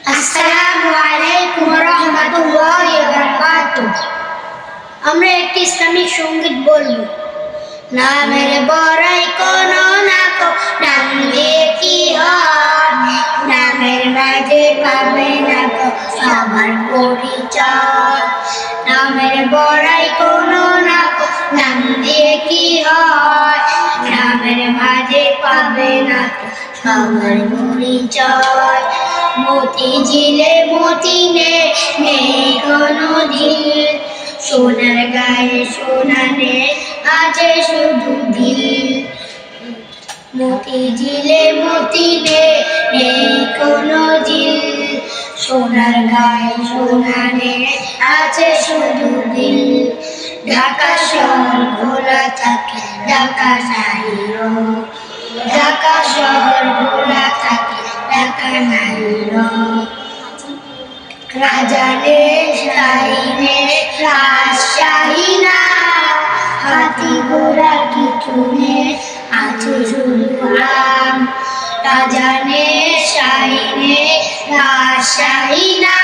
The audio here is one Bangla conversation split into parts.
আসসালামু আলাইকুম ওয়া রাহমাতুল্লাহি ওয়া বারাকাতুহু। আমরা একটি ইসলামিক সঙ্গীত বলবো। নামের বড়াই কোনো না কো, নাম দিয়ে কি হয়? নামের মাঝে পাবে না কো সবার পরিচয়। নামের বড়াই কোনো না কো, নাম দিয়ে কি হয়? নামের মাঝে পাবে না কো সবার পরিচয়। মতি ঝিলে মতি নেই কোনো ঝিল, সোনার গায়ে সোনা নেই আছে শুধু দিল। মতি ঝিলে মতি নেই কোনো ঝিল, সোনার গায়ে সোনা নেই আছে শুধু দিল। ঢাকা শহর খোলা থাকে ঢাকা নাইরো, ঢাকা শহর খোলা থাকে ঢাকা নাইরো। রাজারে শাহিনে রাজশাহী না, হাতি ঘোড়া কিছু নেই আছে শুধু আম। রাজানে শাহিনে রাজশাহী না,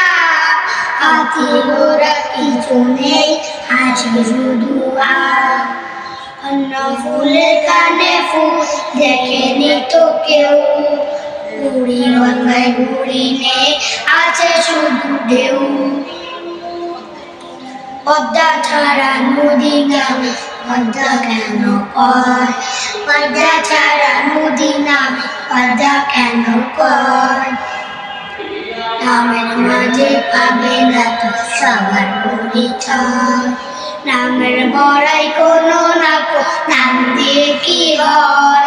হাতি ঘোড়া কিছু নেই আছে শুধু আম। অন্য ফুলের কানে ফুল দেখেনি তো কেউ, বুড়ি গঙ্গায় বুড়ি নেই আছে শুধু ঢেউ। পদ্মা ছাড়া নদী নামে পদ্মা কেন কয়? পদ্মা ছাড়া নদী নামে পদ্মা কেন কয়? নামের মাঝে পাবে না তো সবার পরিচয়। নামের বড়াই কোনো না কো, নাম দিয়ে কি হয়?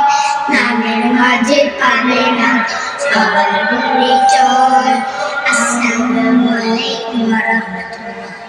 নামের মাঝে পাবে না তো সবার পরিচয়। আসসালামু আলাইকুম ওয়া রাহমাতুল্লাহ।